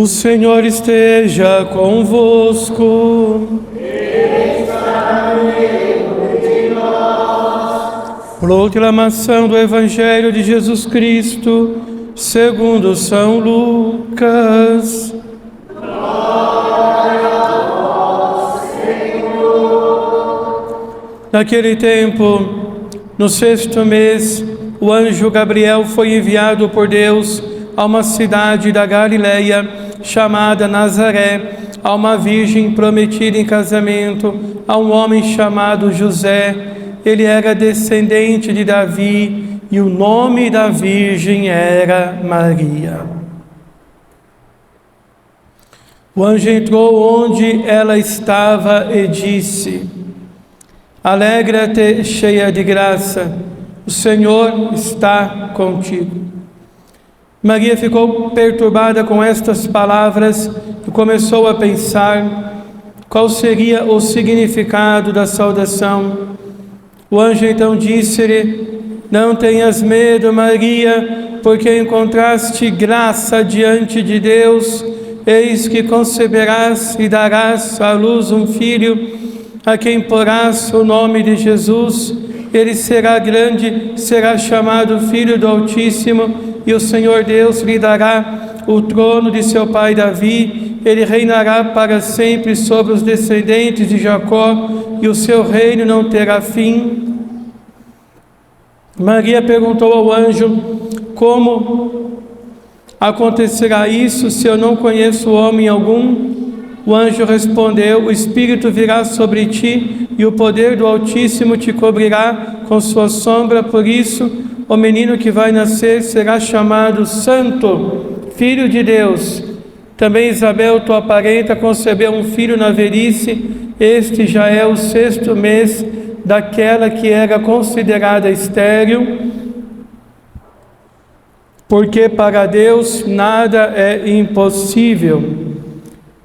Senhor esteja convosco. Proclamação do Evangelho de Jesus Cristo, segundo São Lucas. Glória a vós, Senhor. Naquele tempo, no 6º mês, o anjo Gabriel foi enviado por Deus a uma cidade da Galileia, chamada Nazaré, a uma virgem prometida em casamento a um homem chamado José. Ele era descendente de Davi e o nome da virgem era Maria. O anjo entrou onde ela estava e disse: Alegra-te, cheia de graça, o Senhor está contigo. Maria ficou perturbada com estas palavras e começou a pensar qual seria o significado da saudação. O anjo então disse-lhe: Não tenhas medo, Maria, porque encontraste graça diante de Deus. Eis que conceberás e darás à luz um filho, a quem porás o nome de Jesus. Ele será grande, será chamado Filho do Altíssimo, e o Senhor Deus lhe dará o trono de seu pai Davi. Ele reinará para sempre sobre os descendentes de Jacó, e o seu reino não terá fim. Maria perguntou ao anjo: Como acontecerá isso se eu não conheço homem algum? O anjo respondeu: O Espírito virá sobre ti e o poder do Altíssimo te cobrirá com sua sombra. Por isso, o menino que vai nascer será chamado Santo, Filho de Deus. Também Isabel, tua parenta, concebeu um filho na velhice. Este já é o 6º mês daquela que era considerada estéril, porque para Deus nada é impossível.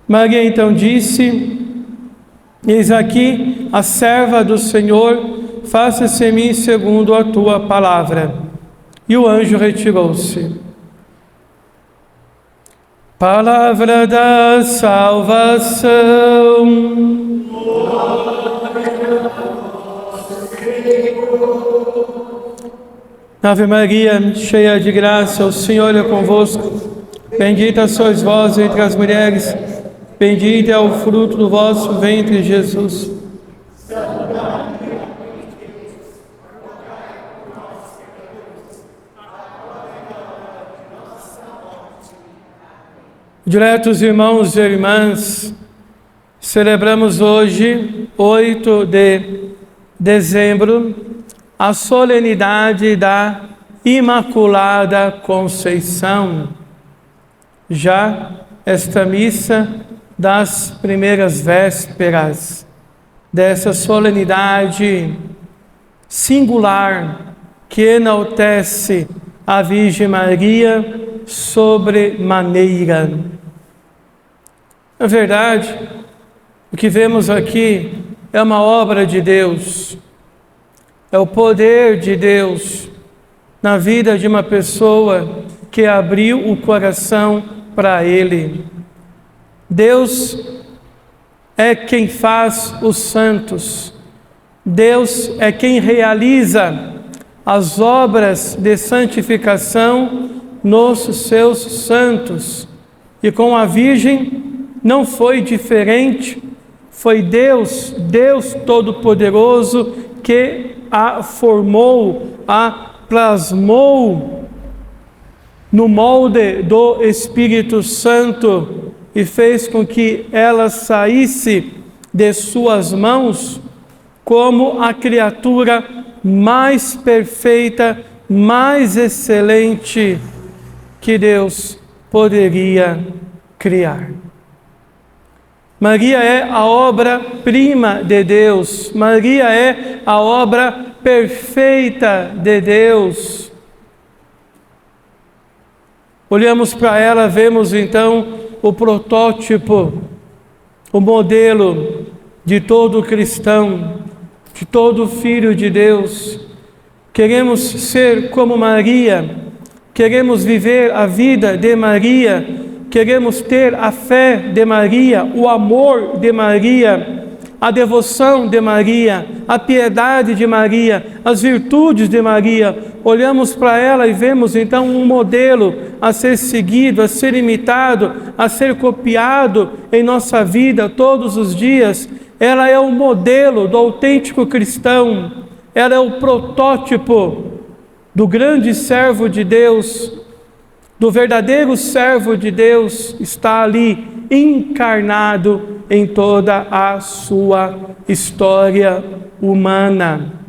Maria então disse: Eis aqui a serva do Senhor, faça-se em mim segundo a tua palavra. E o anjo retirou-se. Palavra da salvação. Ave Maria, cheia de graça, o Senhor é convosco. Bendita sois vós entre as mulheres, bendito é o fruto do vosso ventre, Jesus. Diletos irmãos e irmãs, celebramos hoje, 8 de dezembro, a solenidade da Imaculada Conceição. Já esta missa das primeiras vésperas dessa solenidade singular que enaltece a Virgem Maria sobremaneira. Na verdade, o que vemos aqui é uma obra de Deus, é o poder de Deus na vida de uma pessoa que abriu o coração para Ele. Deus é quem faz os santos, Deus é quem realiza as obras de santificação nos seus santos. E com a Virgem não foi diferente, foi Deus Todo-Poderoso que a formou, a plasmou no molde do Espírito Santo e fez com que ela saísse de suas mãos como a criatura mais perfeita, mais excelente que Deus poderia criar. Maria é a obra-prima de Deus, Maria é a obra perfeita de Deus. Olhamos para ela, vemos então o protótipo, o modelo de todo cristão, de todo filho de Deus. Queremos ser como Maria, queremos viver a vida de Maria, queremos ter a fé de Maria, o amor de Maria, a devoção de Maria, a piedade de Maria, as virtudes de Maria, olhamos para ela e vemos então um modelo a ser seguido, a ser imitado, a ser copiado em nossa vida todos os dias. Ela é o modelo do autêntico cristão, ela é o protótipo do grande servo de Deus, do verdadeiro servo de Deus, está ali encarnado em toda a sua história humana.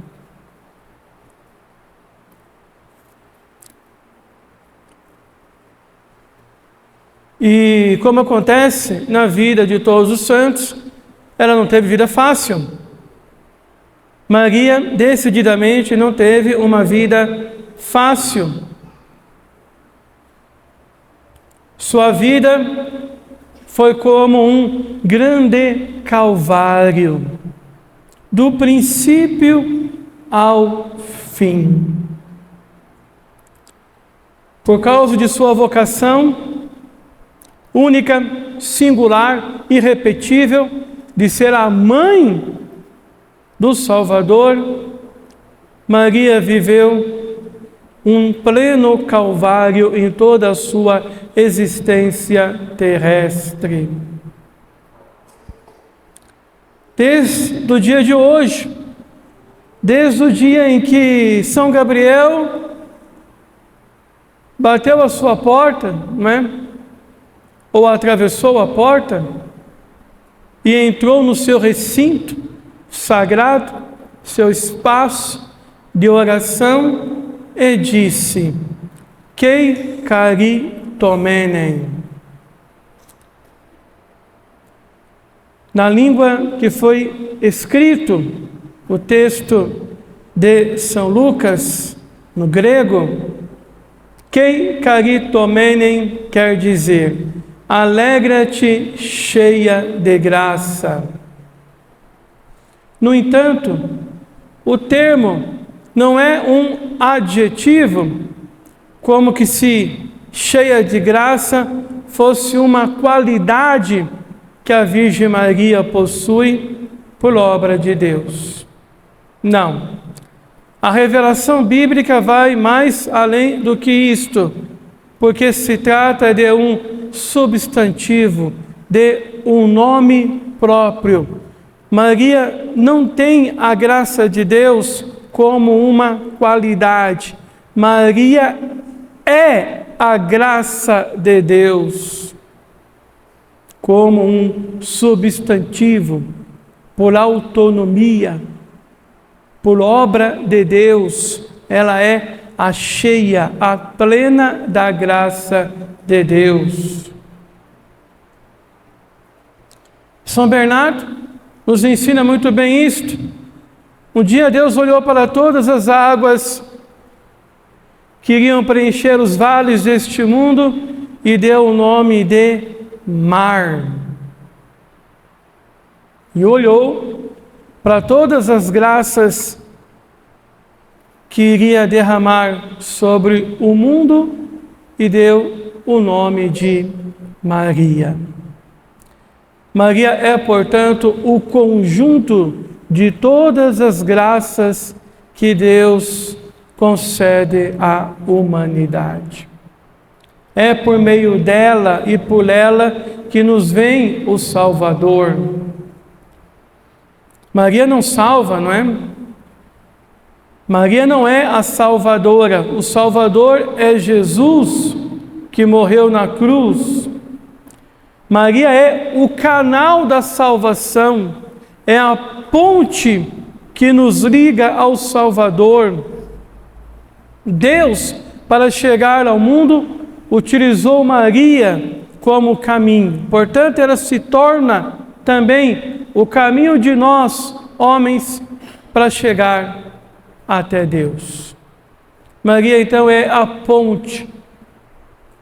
E como acontece na vida de todos os santos, ela não teve vida fácil. Maria decididamente não teve uma vida fácil. Sua vida foi como um grande calvário, do princípio ao fim. Por causa de sua vocação única, singular, irrepetível, de ser a mãe do Salvador, Maria viveu um pleno calvário em toda a sua existência terrestre. Desde o dia de hoje, desde o dia em que São Gabriel bateu a sua porta, não é? Ou atravessou a porta e entrou no seu recinto sagrado, seu espaço de oração, e disse: "Kei caritomenen". Na língua que foi escrito o texto de São Lucas, no grego, "Kei caritomenen" quer dizer: alegra-te, cheia de graça. No entanto, o termo não é um adjetivo, como que se cheia de graça fosse uma qualidade que a Virgem Maria possui por obra de Deus. Não. A revelação bíblica vai mais além do que isto, porque se trata de um substantivo, de um nome próprio. Maria não tem a graça de Deus como uma qualidade. Maria é a graça de Deus como um substantivo, por autonomia, por obra de Deus. Ela é a cheia, a plena da graça de Deus. São Bernardo nos ensina muito bem isto. Um dia Deus olhou para todas as águas que iriam preencher os vales deste mundo e deu o nome de mar. E olhou para todas as graças que iria derramar sobre o mundo e deu o nome de Maria. Maria é, portanto, o conjunto de todas as graças que Deus concede à humanidade. É por meio dela e por ela que nos vem o Salvador. Maria não salva, não é? Maria não é a salvadora. O Salvador é Jesus, que morreu na cruz. Maria é o canal da salvação, é a ponte que nos liga ao Salvador. Deus, para chegar ao mundo, utilizou Maria como caminho. Portanto, ela se torna também o caminho de nós, homens, para chegar até Deus. Maria, então, é a ponte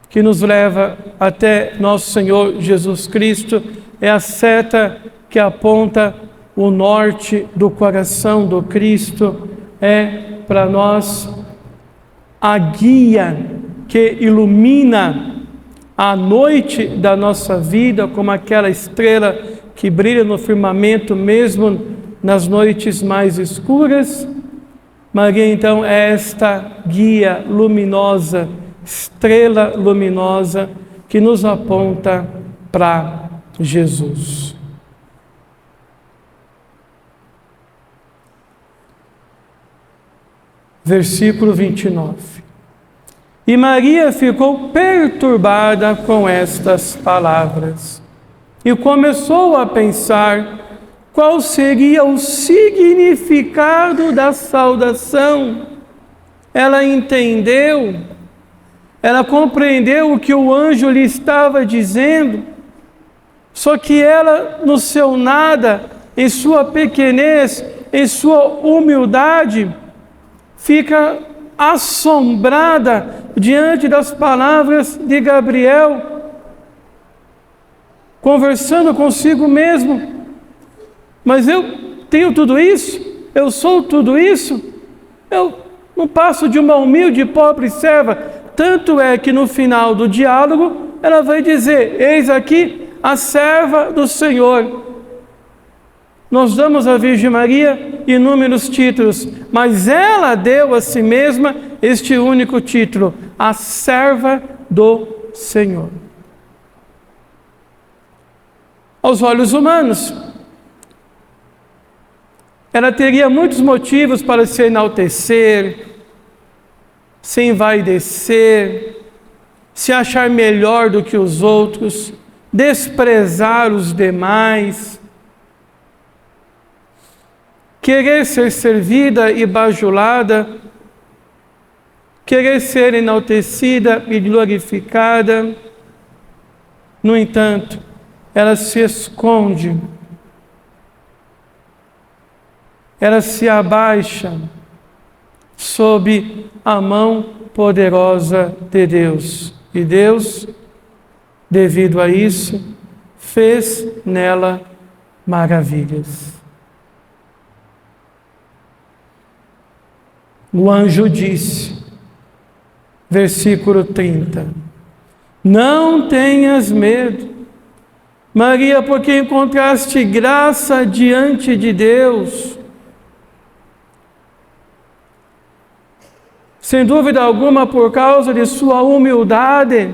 que nos leva até nosso Senhor Jesus Cristo, é a seta que aponta o norte do coração do Cristo, é para nós a guia que ilumina a noite da nossa vida, como aquela estrela que brilha no firmamento, mesmo nas noites mais escuras. Maria, então, é esta guia luminosa, estrela luminosa, que nos aponta para Jesus. Versículo 29. E Maria ficou perturbada com estas palavras e começou a pensar qual seria o significado da saudação. Ela entendeu, ela compreendeu o que o anjo lhe estava dizendo, só que ela, no seu nada, em sua pequenez, em sua humildade, fica assombrada diante das palavras de Gabriel, conversando consigo mesmo. Mas eu tenho tudo isso? Eu sou tudo isso? Eu não passo de uma humilde e pobre serva. Tanto é que no final do diálogo ela vai dizer: eis aqui a serva do Senhor. Nós damos à Virgem Maria inúmeros títulos, mas ela deu a si mesma este único título: a serva do Senhor. Aos olhos humanos, ela teria muitos motivos para se enaltecer, se envaidecer, se achar melhor do que os outros, desprezar os demais, querer ser servida e bajulada, querer ser enaltecida e glorificada. No entanto, ela se esconde, ela se abaixa sob a mão poderosa de Deus. E Deus, devido a isso, fez nela maravilhas. O anjo disse, versículo 30, não tenhas medo, Maria, porque encontraste graça diante de Deus. Sem dúvida alguma, por causa de sua humildade,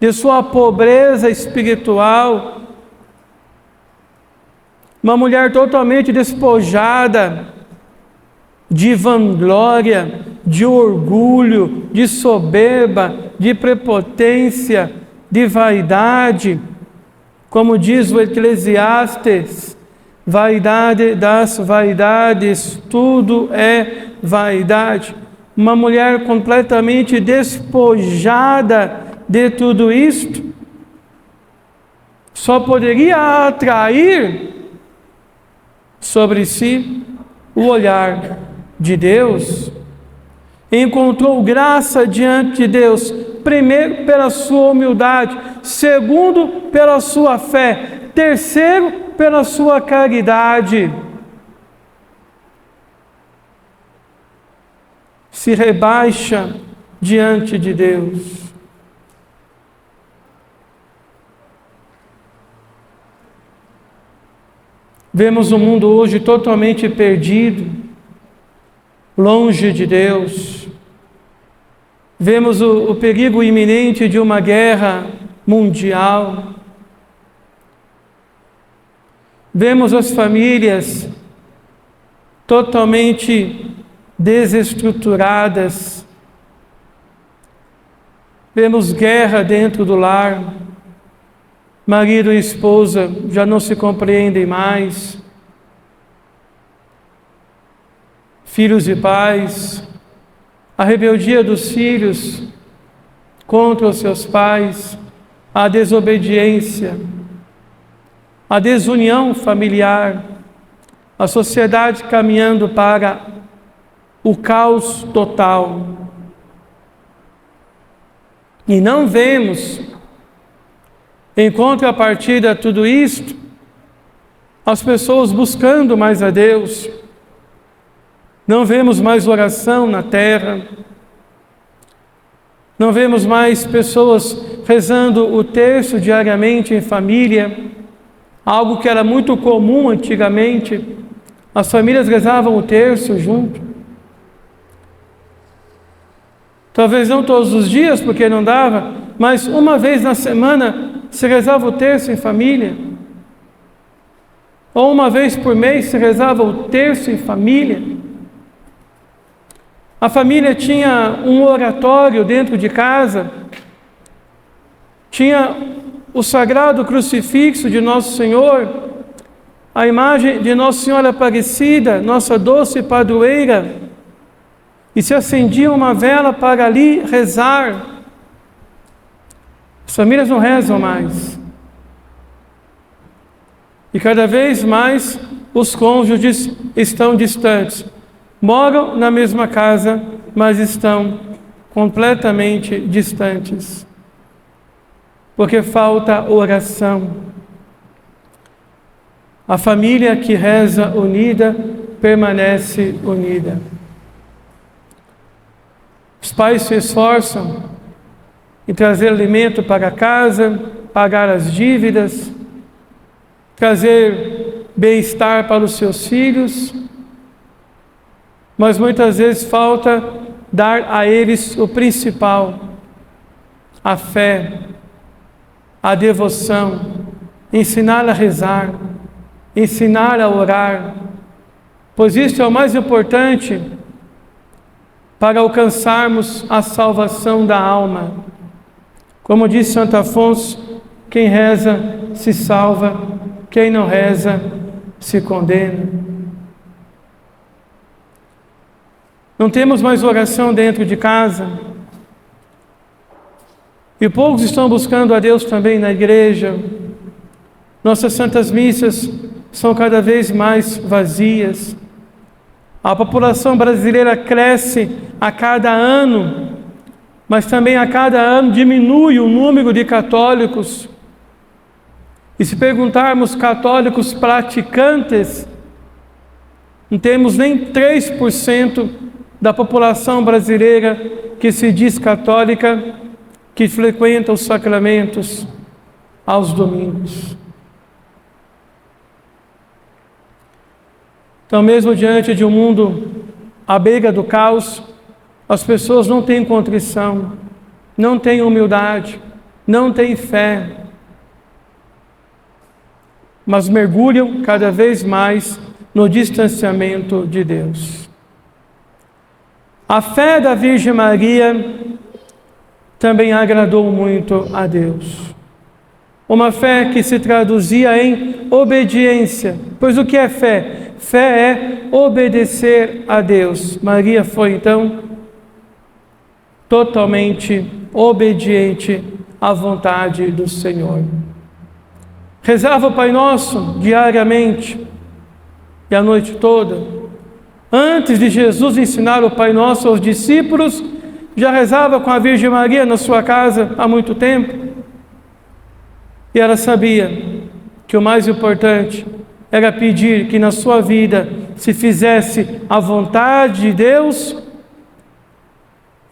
de sua pobreza espiritual, uma mulher totalmente despojada de vanglória, de orgulho, de soberba, de prepotência, de vaidade, como diz o Eclesiastes, vaidade das vaidades, tudo é vaidade. Uma mulher completamente despojada de tudo isto, só poderia atrair sobre si o olhar de Deus. Encontrou graça diante de Deus, primeiro pela sua humildade, segundo pela sua fé, terceiro pela sua caridade. Se rebaixa diante de Deus. Vemos o mundo hoje totalmente perdido, longe de Deus. Vemos o perigo iminente de uma guerra mundial. Vemos as famílias totalmente desestruturadas. Vemos guerra dentro do lar. Marido e esposa já não se compreendem mais. Filhos e pais, a rebeldia dos filhos contra os seus pais, a desobediência, a desunião familiar, a sociedade caminhando para o caos total. E não vemos, em contrapartida a tudo isto, as pessoas buscando mais a Deus. Não vemos mais oração na terra. Não vemos mais pessoas rezando o terço diariamente em família, algo que era muito comum antigamente. As famílias rezavam o terço junto. Talvez não todos os dias, porque não dava, mas uma vez na semana se rezava o terço em família. Ou uma vez por mês se rezava o terço em família. A família tinha um oratório dentro de casa, tinha o sagrado crucifixo de Nosso Senhor, a imagem de Nossa Senhora Aparecida, nossa doce padroeira, e se acendia uma vela para ali rezar. As famílias não rezam mais. E cada vez mais os cônjuges estão distantes. Moram na mesma casa, mas estão completamente distantes. Porque falta oração. A família que reza unida, permanece unida. Os pais se esforçam em trazer alimento para casa, pagar as dívidas, trazer bem-estar para os seus filhos, mas muitas vezes falta dar a eles o principal, a fé, a devoção, ensinar a rezar, ensinar a orar, pois isso é o mais importante para alcançarmos a salvação da alma. Como diz Santo Afonso, quem reza se salva, quem não reza se condena. Não temos mais oração dentro de casa. E poucos estão buscando a Deus também na igreja. Nossas santas missas são cada vez mais vazias. A população brasileira cresce a cada ano, mas também a cada ano diminui o número de católicos. E se perguntarmos católicos praticantes, não temos nem 3% da população brasileira que se diz católica, que frequenta os sacramentos aos domingos. Então, mesmo diante de um mundo à beira do caos, as pessoas não têm contrição, não têm humildade, não têm fé, mas mergulham cada vez mais no distanciamento de Deus. A fé da Virgem Maria também agradou muito a Deus. Uma fé que se traduzia em obediência. Pois o que é fé? Fé é obedecer a Deus. Maria foi, então, totalmente obediente à vontade do Senhor. Rezava o Pai Nosso diariamente e a noite toda. Antes de Jesus ensinar o Pai Nosso aos discípulos, já rezava com a Virgem Maria na sua casa há muito tempo. E ela sabia que o mais importante era pedir que na sua vida se fizesse a vontade de Deus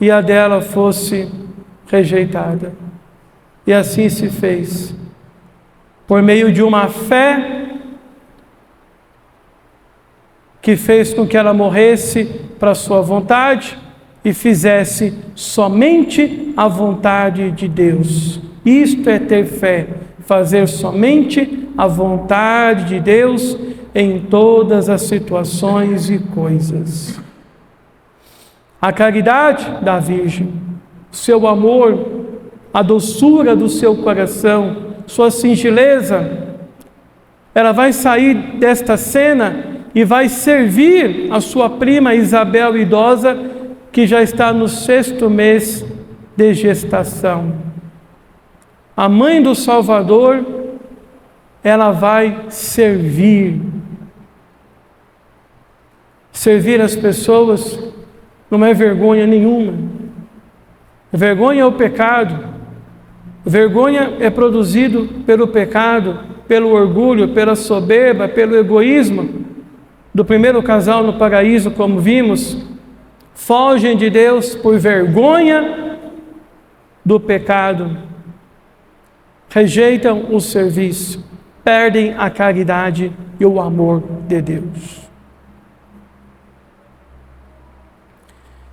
e a dela fosse rejeitada. E assim se fez. Por meio de uma fé que fez com que ela morresse para a sua vontade e fizesse somente a vontade de Deus. Isto é ter fé, fazer somente a vontade de Deus em todas as situações e coisas. A caridade da Virgem, seu amor, a doçura do seu coração, sua singeleza, ela vai sair desta cena e vai servir a sua prima Isabel idosa, que já está no 6º mês de gestação. A mãe do Salvador, ela vai servir. Servir as pessoas não é vergonha nenhuma. Vergonha é o pecado. Vergonha é produzido pelo pecado, pelo orgulho, pela soberba, pelo egoísmo. Do primeiro casal no paraíso, como vimos, fogem de Deus por vergonha do pecado, rejeitam o serviço, perdem a caridade e o amor de Deus.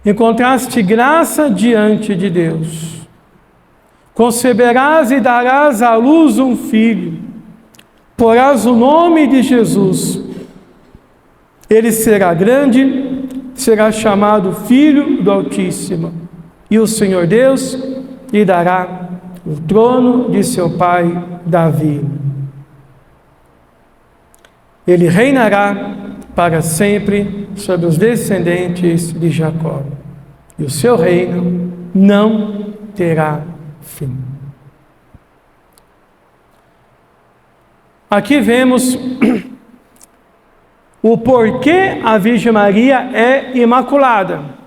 Encontraste graça diante de Deus. Conceberás e darás à luz um filho. Porás o nome de Jesus. Ele será grande, será chamado Filho do Altíssimo. E o Senhor Deus lhe dará o trono de seu pai Davi. Ele reinará para sempre sobre os descendentes de Jacó. E o seu reino não terá fim. Aqui vemos o porquê a Virgem Maria é imaculada.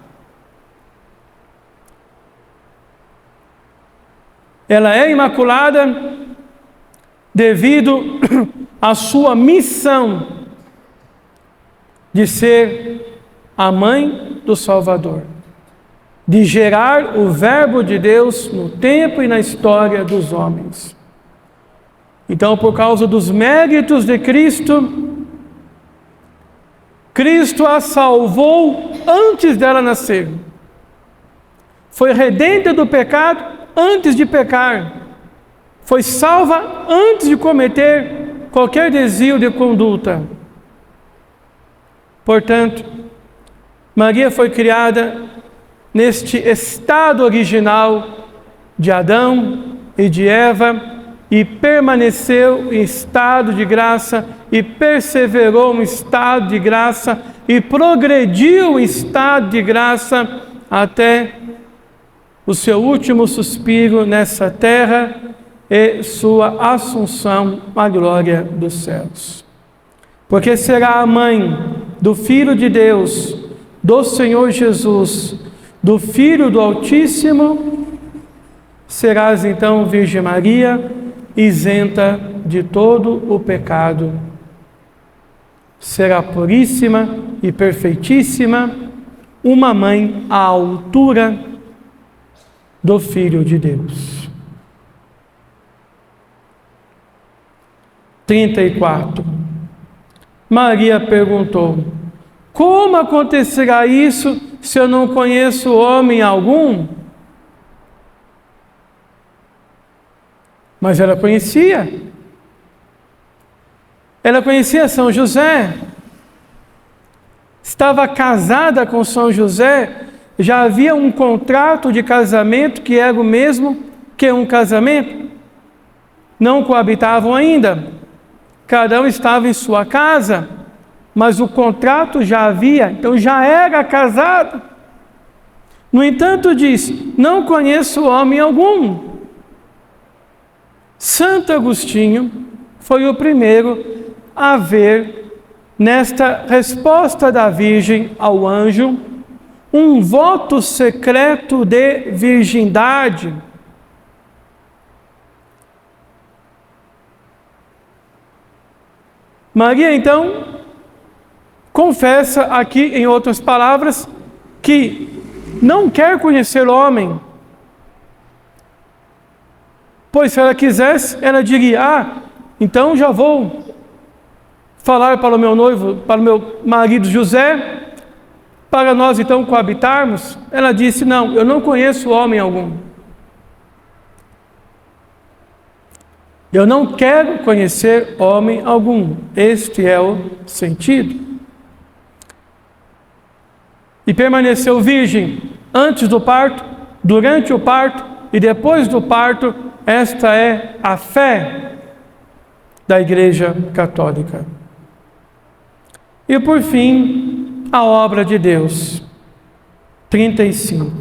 Ela é imaculada devido à sua missão de ser a mãe do Salvador, de gerar o Verbo de Deus no tempo e na história dos homens. Então, por causa dos méritos de Cristo, Cristo a salvou antes dela nascer. Foi redenta do pecado antes de pecar. Foi salva antes de cometer qualquer desvio de conduta. Portanto, Maria foi criada neste estado original de Adão e de Eva e permaneceu em estado de graça e perseverou em estado de graça e progrediu em estado de graça até o seu último suspiro nessa terra e sua assunção à glória dos céus. Porque será a mãe do Filho de Deus, do Senhor Jesus, do Filho do Altíssimo, serás então, Virgem Maria, isenta de todo o pecado. Será puríssima e perfeitíssima, uma mãe à altura do Filho de Deus. 34. Maria perguntou: como acontecerá isso se eu não conheço homem algum? Mas ela conhecia. Ela conhecia São José. Estava casada com São José. Já havia um contrato de casamento que era o mesmo que um casamento. Não coabitavam ainda. Cada um estava em sua casa. Mas o contrato já havia, então já era casado. No entanto, diz: não conheço homem algum. Santo Agostinho foi o primeiro a ver nesta resposta da Virgem ao anjo um voto secreto de virgindade. Maria, então, confessa aqui, em outras palavras, que não quer conhecer o homem. Pois se ela quisesse, ela diria: então já vou falar para o meu noivo, para o meu marido José, para nós então coabitarmos. Ela disse: não, eu não conheço homem algum. Eu não quero conhecer homem algum. Este é o sentido. E permaneceu virgem antes do parto, durante o parto e depois do parto. Esta é a fé da Igreja Católica. E por fim, a obra de Deus. 35.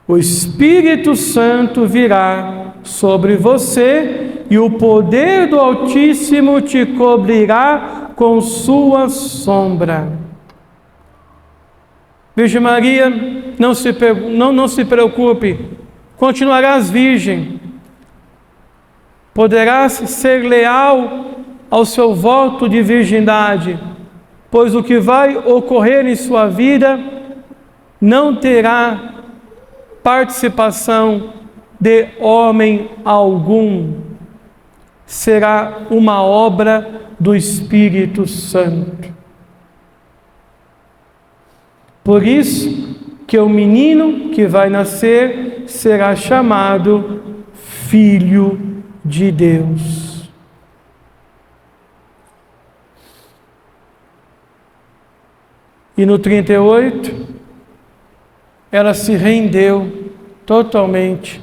O Espírito Santo virá sobre você e o poder do Altíssimo te cobrirá com sua sombra. Virgem Maria, não se preocupe, continuarás virgem. Poderás ser leal ao seu voto de virgindade, pois o que vai ocorrer em sua vida não terá participação de homem algum, será uma obra do Espírito Santo. Por isso que o menino que vai nascer será chamado Filho de Deus. E no 38, ela se rendeu totalmente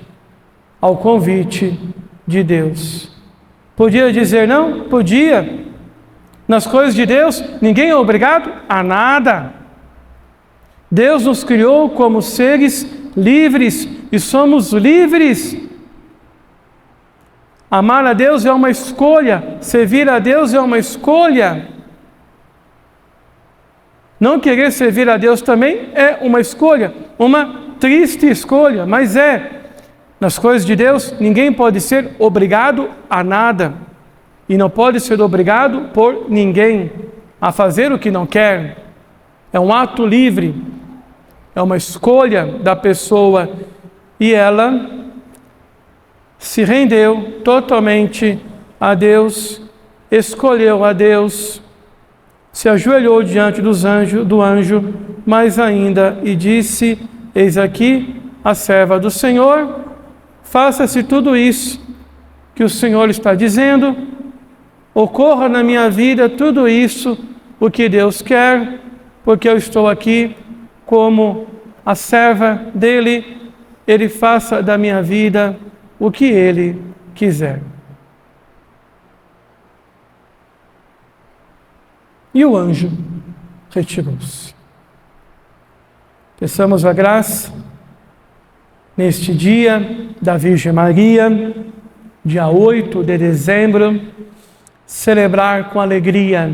ao convite de Deus. Podia dizer não? Podia. Nas coisas de Deus, ninguém é obrigado a nada. Deus nos criou como seres livres e somos livres. Amar a Deus é uma escolha, servir a Deus é uma escolha. Não querer servir a Deus também é uma escolha, uma triste escolha, mas é. Nas coisas de Deus, ninguém pode ser obrigado a nada. E não pode ser obrigado por ninguém a fazer o que não quer. É um ato livre, é uma escolha da pessoa. E ela se rendeu totalmente a Deus, escolheu a Deus, se ajoelhou diante do anjo, mais ainda, e disse: eis aqui a serva do Senhor, faça-se tudo isso que o Senhor está dizendo, ocorra na minha vida tudo isso, o que Deus quer, porque eu estou aqui como a serva dele, ele faça da minha vida o que ele quiser. E o anjo retirou-se. Peçamos a graça, neste dia da Virgem Maria, dia 8 de dezembro, celebrar com alegria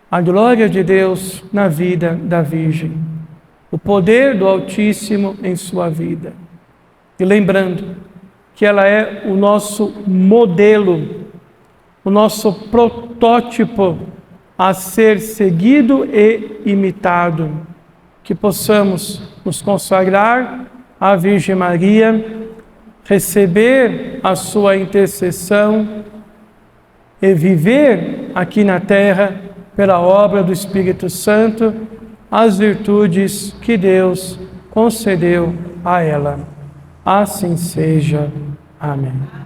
a glória de Deus na vida da Virgem, o poder do Altíssimo em sua vida. E lembrando que ela é o nosso modelo, o nosso protótipo a ser seguido e imitado. Que possamos nos consagrar à Virgem Maria, receber a sua intercessão e viver aqui na terra, pela obra do Espírito Santo, as virtudes que Deus concedeu a ela. Assim seja. Amém.